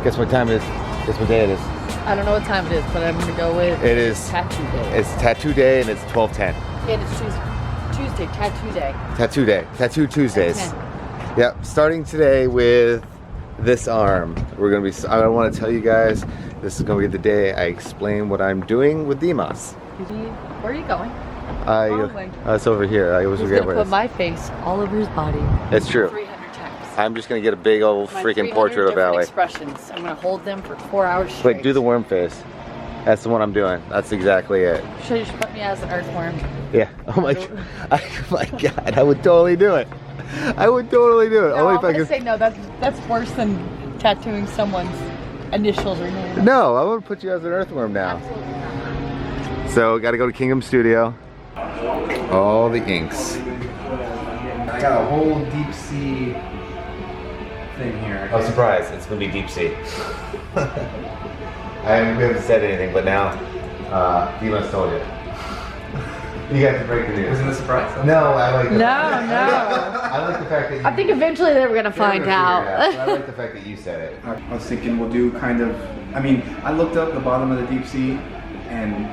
Guess what time it is? Guess what day it is? I don't know what time it is, but I'm gonna go with It is tattoo day. It's tattoo day and it's 12:10. And it's Tuesday, tattoo day. Tattoo day. Tattoo Tuesdays. 10. Yep. Starting today with this arm. We're gonna be. I want to tell you guys. This is gonna be the day I explain what I'm doing with Dimas. Where are you going? It's over here. I always He's forget gonna where it put is. my face all over his body. It's true. 300 times. I'm just gonna get a big old My freaking 300 portrait of different Allie. expressions. I'm gonna hold them for 4 hours straight. Wait, do the worm face. That's the one I'm doing. That's exactly it. Should you just put me as an earthworm? Yeah. Oh my God. I would totally do it. I would totally do it. No, Only I'm if I gonna could. say no. That's worse than tattooing someone's initials or name. No, I would put you as an earthworm now. Absolutely not. So, got to go to Kingdom Studio. All the inks. I got a whole deep sea thing here. Oh, surprise! It's gonna be deep sea. We haven't said anything, but now Dimas told you. You got to break the news. Wasn't it a surprise? No, I like. No, no. I like the fact that. I think eventually they were gonna find out. But I like the fact that you said it. I was thinking we'll do kind of, I mean, I looked up the bottom of the deep sea and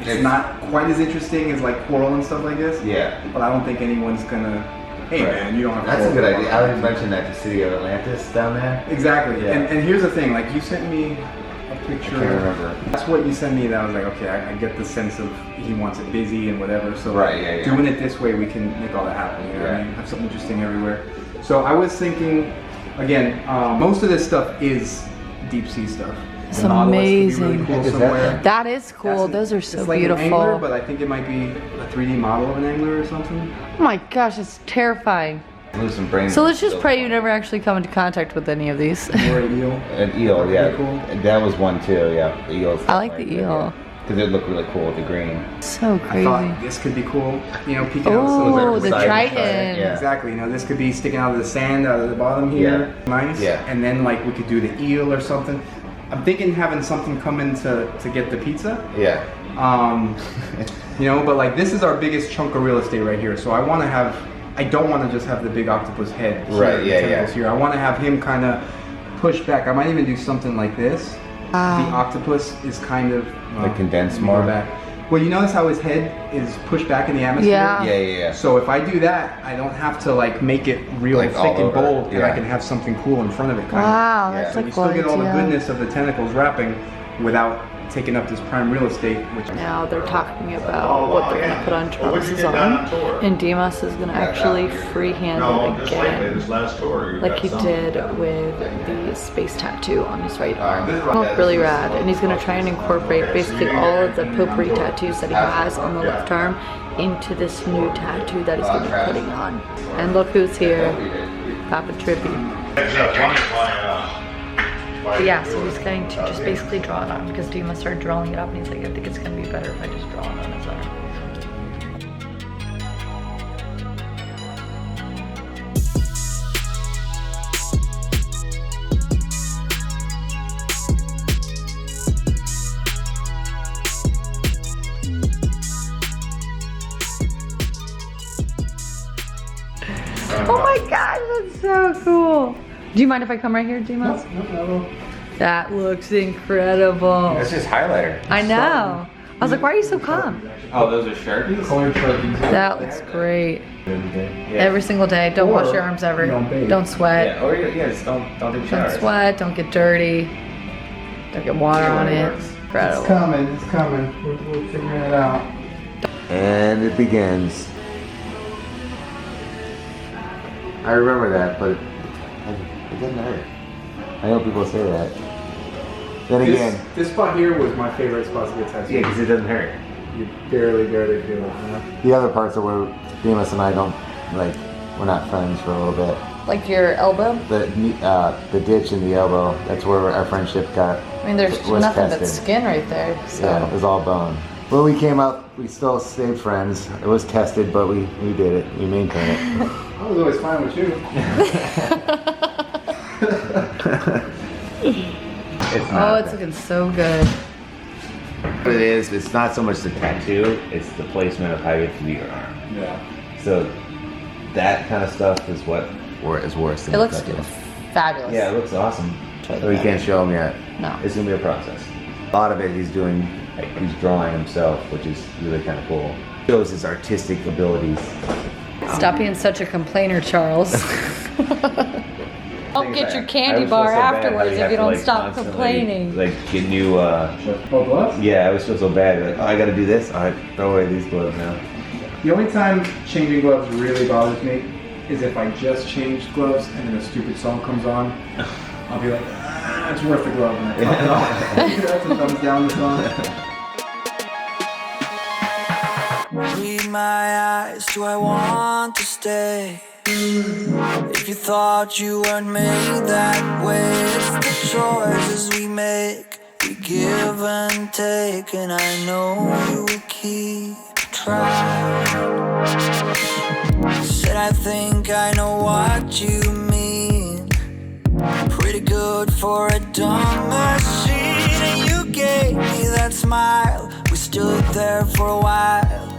it's not quite as interesting as like coral and stuff like this. Yeah. But I don't think anyone's gonna, hey man, you don't have to. That's a hold good the idea. I bottom. already mentioned that to City of Atlantis down there. Exactly. Yeah. And here's the thing, like you sent me a picture. I can't remember. That's what you sent me that I was like, okay, I get the sense of he wants it busy and whatever. So Right, yeah. doing it this way, we can make all that happen. You know what I Right. mean? Have something interesting everywhere. So I was thinking, again, most of this stuff is deep sea stuff. It's The Nautilus could be amazing. really cool Is that somewhere. thing? That is cool. That's Those are so it's like beautiful. An angler, but I think it might be a 3D model of an angler or something. Oh my gosh, it's terrifying. Lose some brain. So let's just pray you never actually come into contact with any of these. Or an eel. An eel, yeah. Pretty cool. And that was one too, yeah. The eel's. I like the eel. Because it looked really cool with the green. So I crazy. thought this could be cool. You know, peeking out Oh, the side Triton. yeah. Exactly. You know, this could be sticking out of the sand, out of the bottom here. Nice. Yeah. And then like we could do the eel or something. I'm thinking having something come in to get the pizza. Yeah. You know, but like this is our biggest chunk of real estate right here. So I want to have. I don't want to just have the big octopus head. Here, Right, the yeah, tentacles yeah. Here. I want to have him kind of push back. I might even do something like this. The octopus is kind of Like condensed let me go more? back. Well, you notice how his head is pushed back in the atmosphere? Yeah. Yeah. So if I do that, I don't have to like make it real Like all thick and over, bold, and yeah. I can have something cool in front of it. Kind Wow, Yeah. that's of. a You cool still get all the idea. goodness of the tentacles wrapping without taking up this prime real estate. Which Now they're talking about what they're going to put on Travis's arm, and Dimas is going to actually freehand it again, like he did with the space tattoo on his right arm. Look really rad, and he's going to try and incorporate basically all of the potpourri tattoos that he has on the left arm into this new tattoo that he's going to be putting on. And look who's here, Papa Trippy. But yeah, so he's going to just basically draw it on because Dimas started drawing it up and he's like, I think it's going to be better if I just draw it on his arm. Oh my gosh, that's so cool. Do you mind if I come right here, Dimas? no. That looks incredible. That's just highlighter. I know. I was like, why are you so calm? Oh, those are Sharpies? Colored Sharpies. That looks great. Yeah. Every single day. Don't Or wash your arms ever. don't bathe. Don't sweat. Yeah, or just don't do showers. Don't sweat. Don't get dirty. Don't get water on it. It's Incredible. coming. It's coming. We're figuring it out. And it begins. I remember that, but it didn't hurt. I know people say that. Then again, This spot here was my favorite spot to get tattooed. yeah, because it doesn't hurt. You barely feel it. You know? The other parts are where Dimas and I don't, like, we're not friends for a little bit. Like your elbow? The ditch and the elbow, that's where our friendship got. I mean, there's was nothing but tested. skin right there. So. Yeah, it was all bone. When we came out, we still stayed friends. It was tested, but we did it. We maintained it. I was always fine with you. It's Oh, not it's looking so good. what it is. It's not so much the tattoo; it's the placement of how you have to do your arm. Yeah. So that kind of stuff is what is worse than It the looks tattoo. fabulous. Yeah, it looks awesome. show Oh, them you yet. can't show him yet? No. It's gonna be a process. A lot of it he's doing, like, he's drawing himself, which is really kind of cool. Shows his artistic abilities. Stop being such a complainer, Charles. I'll get your candy bar afterwards if you don't stop complaining. Like, get new, gloves? yeah, I always feel so bad. Like, oh, I gotta do this? Alright, throw away these gloves now. The only time changing gloves really bothers me is if I just changed gloves and then a stupid song comes on. I'll be like, it's worth the glove. And I pop it off. That's a thumbs down the song. Read my eyes, do I want to stay? If you thought you weren't made that way, it's the choices we make. We give and take, and I know you will keep trying. Said I think I know what you mean. Pretty good for a dumb machine, and you gave me that smile. We stood there for a while.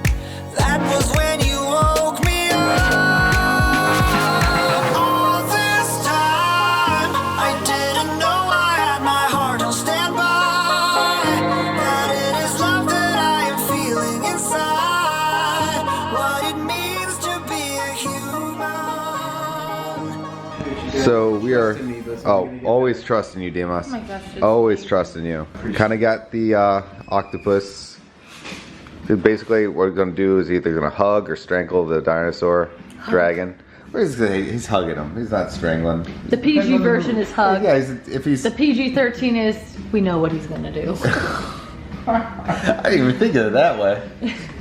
That was when you woke me up. All this time, I didn't know I had my heart on standby. That it is love that I am feeling inside. What it means to be a human. So we are, always trusting you, Dimas. Oh my gosh, it's- Always trusting you. Kind of got the octopus. So basically, what we're gonna do is either gonna hug or strangle the dinosaur dragon. Or he's hugging him. He's not strangling. The PG version is hug. Yeah, if he's. The PG-13 is we know what he's gonna do. I didn't even think of it that way.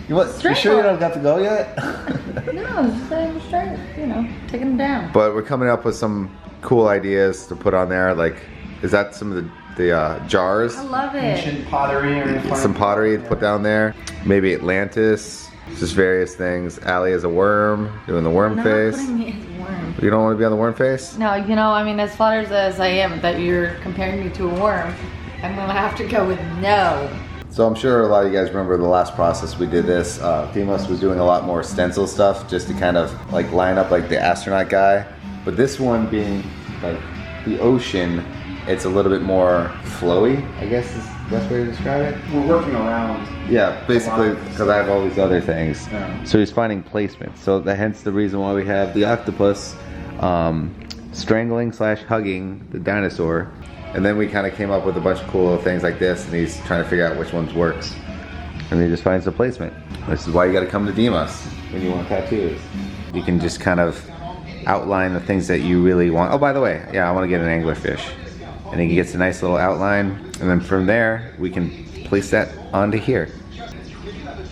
You sure you don't got to go yet? No, just start, taking him down. But we're coming up with some cool ideas to put on there. Like, is that some of the jars? I love it. Ancient pottery or Some pottery to put down there. Maybe Atlantis. Just various things. Allie as a worm, doing the worm Not face. putting me as a worm. You don't want to be on the worm face? No, as flattered as I am that you're comparing me to a worm, I'm gonna have to go with no. So I'm sure a lot of you guys remember the last process we did this. Demos was doing a lot more stencil stuff just to kind of like line up like the astronaut guy. But this one being like the ocean, it's a little bit more flowy, I guess is the best way to describe it. We're working around. Yeah, basically because I have all these other things. Yeah. So he's finding placement. So hence the reason why we have the octopus strangling/hugging the dinosaur. And then we kind of came up with a bunch of cool little things like this, and he's trying to figure out which ones works. And he just finds the placement. This is why you got to come to Dimas when you want tattoos. You can just kind of outline the things that you really want. Oh, by the way, yeah, I want to get an anglerfish. And he gets a nice little outline, and then from there, we can place that onto here.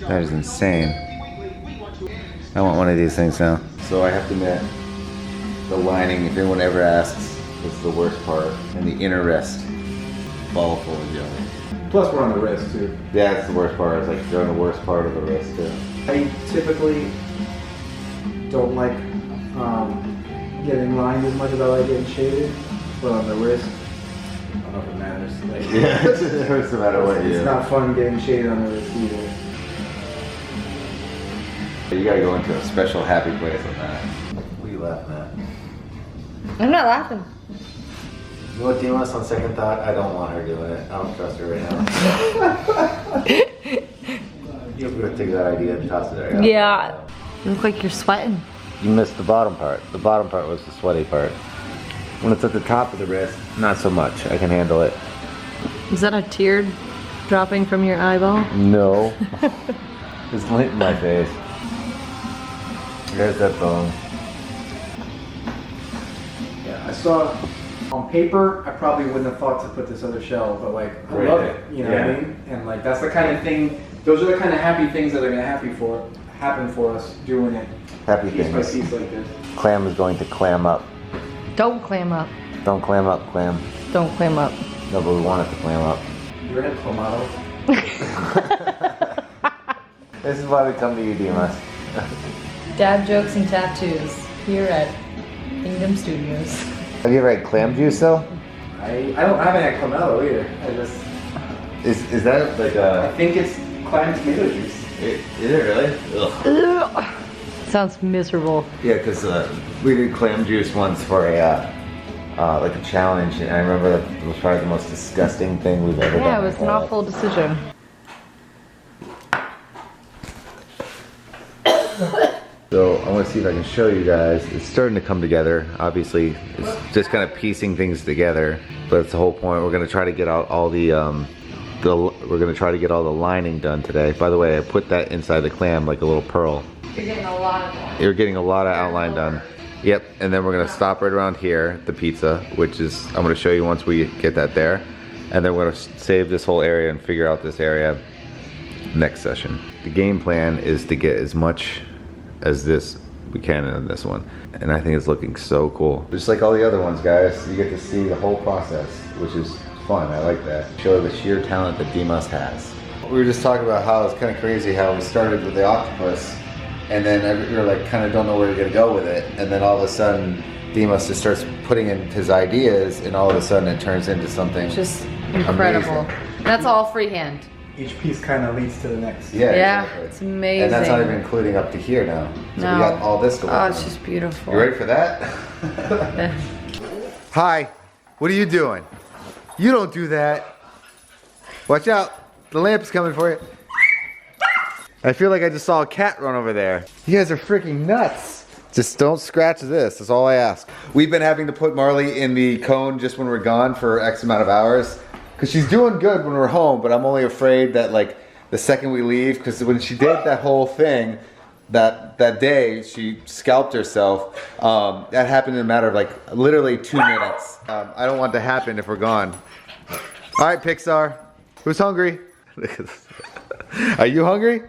That is insane. I want one of these things now. So I have to admit, the lining, if anyone ever asks, is the worst part, and the inner wrist, ball full of jelly. Plus we're on the wrist too. Yeah, that's the worst part. It's like you're on the worst part of the wrist too. I typically don't like getting lined as much as I like getting shaded, but on the wrist, I don't know if it matters. Like, Yeah, it hurts no matter what you do. it's not fun getting shaded on the wrist either. You gotta go into a special happy place on that. What are you laughing at? I'm not laughing. You know what, Dimas, on second thought, I don't want her doing it. I don't trust her right now. You're gonna take that idea and toss it there. Yeah. You look like you're sweating. You missed the bottom part. The bottom part was the sweaty part. When it's at the top of the wrist, not so much. I can handle it. Is that a tear dropping from your eyeball? No. It's lint in my face. There's that bone. Yeah, I saw on paper, I probably wouldn't have thought to put this other shell, but like, I Right. love it, you know what I Yeah. mean? And like, that's the kind of thing, those are the kind of happy things that are gonna happen for us doing it Happy piece by things. piece like this. Clam is going to clam up. Don't clam up. Don't clam up, clam. Don't clam up. No, but we want it to clam up. You're in Clamato. This is why we come to you, Dimas. Dad jokes and tattoos here at Kingdom Studios. Have you ever had clam juice though? I haven't had Clamato either. Is that like I think it's clam tomato juice. Is it really? Ugh. Sounds miserable. Yeah, because we did clam juice once for a like a challenge, and I remember that it was probably the most disgusting thing we've ever done. Yeah, it was an awful decision. So I want to see if I can show you guys. It's starting to come together. Obviously, it's just kind of piecing things together, but that's the whole point. We're gonna try to get out all the lining done today. By the way, I put that inside the clam like a little pearl. You're getting a lot of that. You're getting a lot of outline done. Yep, and then we're gonna stop right around here, the pizza, which is, I'm gonna show you once we get that there. And then we're gonna save this whole area and figure out this area next session. The game plan is to get as much as this we can in this one. And I think it's looking so cool. Just like all the other ones, guys, you get to see the whole process, which is fun. I like that. Show the sheer talent that Dimas has. We were just talking about how it's kind of crazy how we started with the octopus, and then we were like kind of don't know where we're gonna go with it, and then all of a sudden Dimas just starts putting in his ideas, and all of a sudden it turns into something Just incredible. amazing. That's all freehand. Each piece kind of leads to the next. Yeah, Yeah, exactly. it's amazing. And that's not even including up to here now. So No. we got all this going Oh, on. it's just beautiful. You ready for that? Hi, what are you doing? You don't do that. Watch out, the lamp is coming for you. I feel like I just saw a cat run over there. You guys are freaking nuts. Just don't scratch this, that's all I ask. We've been having to put Marley in the cone just when we're gone for X amount of hours. Cause she's doing good when we're home, but I'm only afraid that like the second we leave, cause when she did that whole thing, that day she scalped herself, that happened in a matter of like literally 2 minutes. I don't want that to happen if we're gone. All right, Pixar, who's hungry? Are you hungry?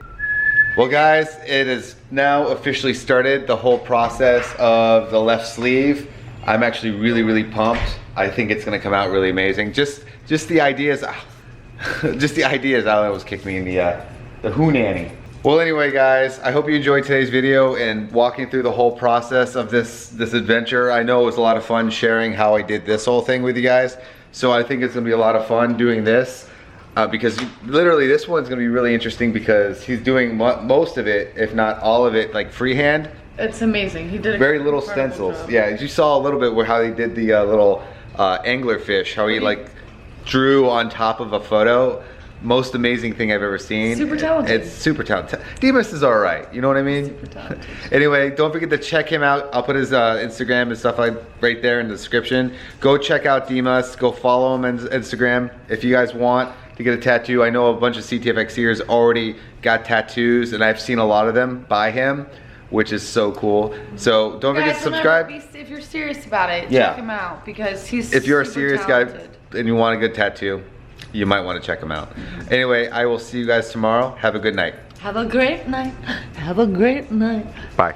Well guys, it is now officially started, the whole process of the left sleeve. I'm actually really pumped. I think it's gonna come out really amazing. Just the ideas, just the ideas, Allie almost kicked me in the hoonanny. Well anyway guys, I hope you enjoyed today's video and walking through the whole process of this adventure. I know it was a lot of fun sharing how I did this whole thing with you guys. So I think it's gonna be a lot of fun doing this. Because literally this one's gonna be really interesting because he's doing most of it, if not all of it, like freehand. It's amazing. He did a very little incredible stencils. job. Yeah, you saw a little bit where how he did the little angler fish, how he like drew on top of a photo. Most amazing thing I've ever seen. Super talented. It's super talented. Dimas is all right. You know what I mean? Super talented. Anyway, don't forget to check him out. I'll put his Instagram and stuff like right there in the description. Go check out Dimas. Go follow him on Instagram if you guys want to get a tattoo. I know a bunch of CTFXers already got tattoos, and I've seen a lot of them by him, which is so cool. So don't forget to subscribe. If you're serious about it, Yeah. check him out because he's If you're a super serious talented. guy and you want a good tattoo, you might want to check him out. Anyway, I will see you guys tomorrow. Have a good night. Have a great night. Have a great night. Bye.